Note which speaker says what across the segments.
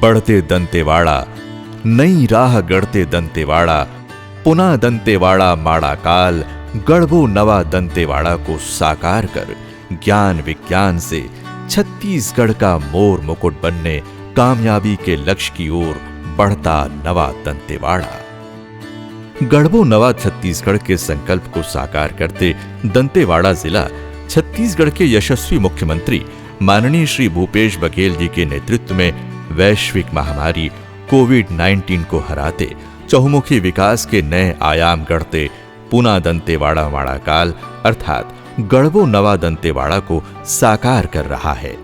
Speaker 1: बढ़ते दंतेवाड़ा, नई राह गढ़ते दंतेवाड़ा, पुनः दंतेवाड़ा माड़ा काल, गढ़बो नवा दंतेवाड़ा को साकार कर ज्ञान विज्ञान से छत्तीसगढ़ का मोर मुकुट बनने कामयाबी के लक्ष्य की ओर बढ़ता नवा दंतेवाड़ा। गढ़बो नवा छत्तीसगढ़ के संकल्प को साकार करते दंतेवाड़ा जिला छत्तीसगढ़ के यशस्वी मुख्यमंत्री माननीय श्री भूपेश बघेल जी के नेतृत्व में वैश्विक महामारी कोविड-19 को हराते चहुमुखी विकास के नए आयाम गढ़ते पुनः दंतेवाड़ा माड़ा काल अर्थात गढ़बो नवा दंतेवाड़ा को साकार कर रहा है।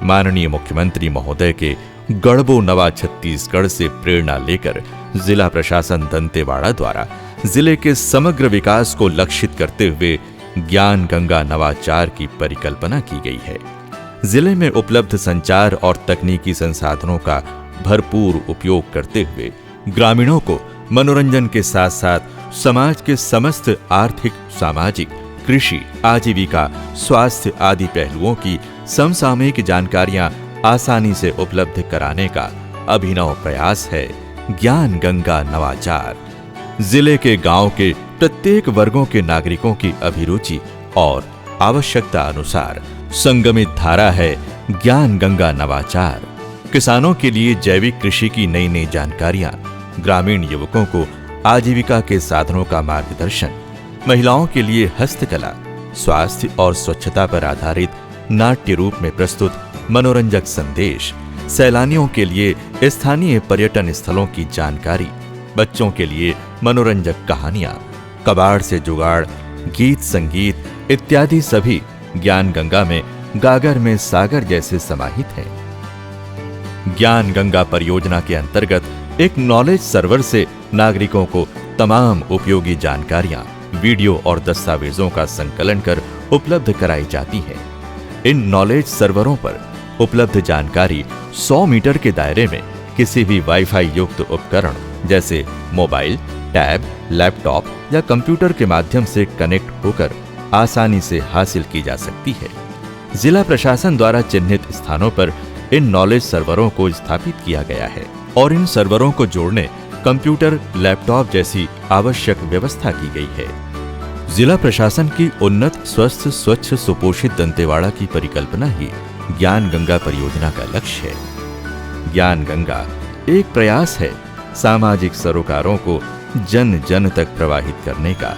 Speaker 1: माननीय मुख्यमंत्री महोदय के गढ़बो नवा छत्तीसगढ़ से प्रेरणा लेकर जिला प्रशासन दंतेवाड़ा द्वारा जिले के समग्र विकास को लक्षित करते हुए ज्ञान गंगा नवाचार की परिकल्पना की गई है। जिले में उपलब्ध संचार और तकनीकी संसाधनों का भरपूर उपयोग करते हुए ग्रामीणों को मनोरंजन के साथ साथ समाज के समस्त आर्थिक, सामाजिक, कृषि, आजीविका, स्वास्थ्य आदि पहलुओं की समसामयिक जानकारियां आसानी से उपलब्ध कराने का अभिनव प्रयास है ज्ञान गंगा नवाचार। जिले के गांव के प्रत्येक वर्गों के नागरिकों की अभिरुचि और आवश्यकता अनुसार संगमित धारा है ज्ञान गंगा नवाचार। किसानों के लिए जैविक कृषि की नई नई जानकारियां, ग्रामीण युवकों को आजीविका के साधनों का मार्गदर्शन, महिलाओं के लिए हस्तकला, स्वास्थ्य और स्वच्छता पर आधारित नाट्य रूप में प्रस्तुत मनोरंजक संदेश, सैलानियों के लिए स्थानीय पर्यटन स्थलों की जानकारी, बच्चों के लिए मनोरंजक कहानियां, कबाड़ से जुगाड़, गीत संगीत इत्यादि सभी ज्ञान गंगा में गागर में सागर जैसे समाहित हैं। ज्ञान गंगा परियोजना के अंतर्गत एक नॉलेज सर्वर से नागरिकों को तमाम उपयोगी जानकारियां, वीडियो और दस्तावेजों का संकलन कर उपलब्ध कराई जाती है। इन नॉलेज सर्वरों पर उपलब्ध जानकारी 100 मीटर के दायरे में किसी भी वाईफाई युक्त उपकरण जैसे मोबाइल, टैब, लैपटॉप या कंप्यूटर के माध्यम से कनेक्ट होकर आसानी से हासिल की जा सकती है। जिला प्रशासन द्वारा चिन्हित स्थानों पर इन नॉलेज सर्वरों को स्थापित किया गया है और इन सर्वरों को जोड़ने कंप्यूटर, लैपटॉप जैसी आवश्यक व्यवस्था की गई है। जिला प्रशासन की उन्नत, स्वस्थ, स्वच्छ, सुपोषित दंतेवाड़ा की परिकल्पना ही ज्ञान गंगा परियोजना का लक्ष्य है। ज्ञान गंगा एक प्रयास है सामाजिक सरोकारों को जन जन तक प्रवाहित करने का।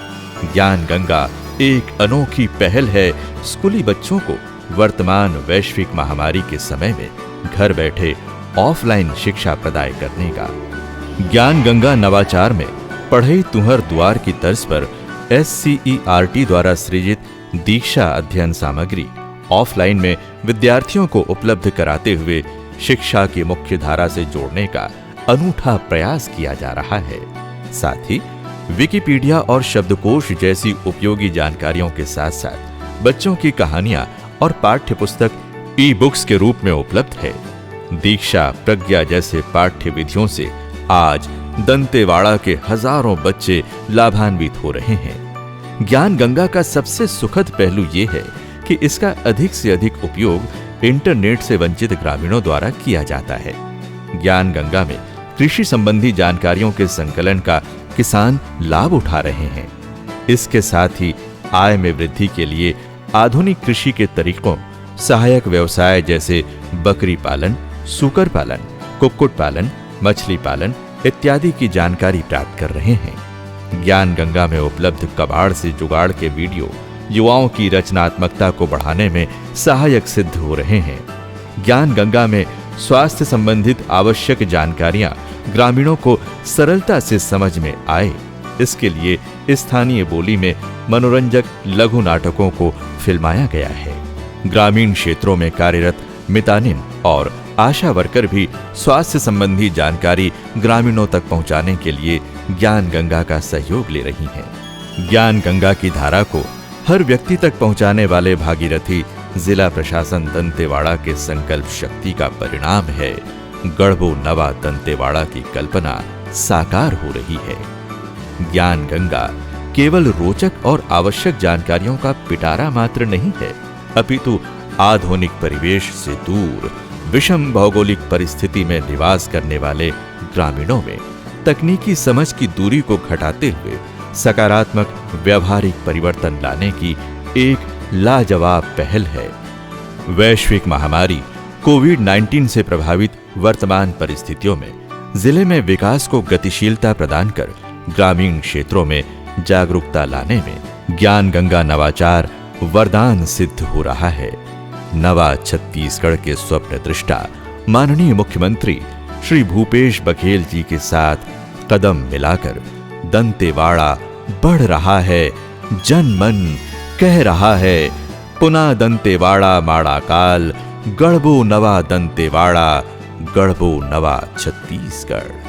Speaker 1: ज्ञान गंगा एक अनोखी पहल है स्कूली बच्चों को वर्तमान वैश्विक महामारी के समय में घर बैठे ऑफलाइन शिक्षा प्रदान करने का। ज्ञान गंगा नवाचार में पढ़ई तुहर द्वार की तर्ज पर SCERT द्वारा सृजित दीक्षा अध्ययन सामग्री ऑफलाइन में विद्यार्थियों को उपलब्ध कराते हुए शिक्षा की मुख्य धारा से जोड़ने का अनूठा प्रयास किया जा रहा है। साथ ही विकिपीडिया और शब्दकोश जैसी उपयोगी जानकारियों के साथ साथ बच्चों की कहानियां और पाठ्य पुस्तक ई-बुक्स के रूप में उपलब्ध है। दीक्षा, प्रज्ञा जैसे पाठ्य विधियों से आज दंतेवाड़ा के हजारों बच्चे लाभान्वित हो रहे हैं। ज्ञान गंगा का सबसे सुखद पहलू ये है कि इसका अधिक से अधिक उपयोग इंटरनेट से वंचित ग्रामीणों द्वारा किया जाता है। ज्ञान गंगा में कृषि संबंधी जानकारियों के संकलन का किसान लाभ उठा रहे हैं। इसके साथ ही आय में वृद्धि के लिए आधुनिक कृषि के तरीकों, सहायक व्यवसाय जैसे बकरी पालन, सूकर पालन, कुक्कुट पालन, मछली पालन इत्यादि की जानकारी प्राप्त कर रहे हैं। ज्ञान गंगा में उपलब्ध कबाड़ से जुगाड़ के वीडियो युवाओं की रचनात्मकता को बढ़ाने में सहायक सिद्ध हो रहे हैं। ज्ञान गंगा में स्वास्थ्य संबंधित आवश्यक जानकारियां ग्रामीणों को सरलता से समझ में आए, इसके लिए स्थानीय बोली में मनोरंजक लघु नाटकों को फिल्माया गया है। ग्रामीण क्षेत्रों में कार्यरत मितानिन और आशा वर्कर भी स्वास्थ्य संबंधी जानकारी ग्रामीणों तक पहुंचाने के लिए ज्ञान गंगा का सहयोग ले रही हैं। ज्ञान गंगा की धारा को हर व्यक्ति तक पहुंचाने वाले भागीरथी जिला प्रशासन दंतेवाड़ा के संकल्प शक्ति का परिणाम है। गढ़बो नवा दंतेवाड़ा की कल्पना साकार हो रही है। ज्ञान गंगा केवल रोचक और आवश्यक जानकारियों का पिटारा मात्र नहीं है, अपितु आधुनिक परिवेश से दूर विषम भौगोलिक परिस्थिति में निवास करने वाले ग्रामीणों में तकनीकी समझ की दूरी को घटाते हुए सकारात्मक व्यवहारिक परिवर्तन लाने की एक लाजवाब पहल है। वैश्विक महामारी कोविड-19 से प्रभावित वर्तमान परिस्थितियों में जिले में विकास को गतिशीलता प्रदान कर ग्रामीण क्षेत्रों में जागरूकता लाने में ज्ञान गंगा नवाचार वरदान सिद्ध हो रहा है। नवा छत्तीसगढ़ के स्वप्न दृष्टा माननीय मुख्यमंत्री श्री भूपेश बघेल जी के साथ कदम मिलाकर दंतेवाड़ा बढ़ रहा है। जन मन कह रहा है, पुना दंतेवाड़ा माड़ा काल, गढ़बो नवा दंतेवाड़ा, गढ़बो नवा छत्तीसगढ़।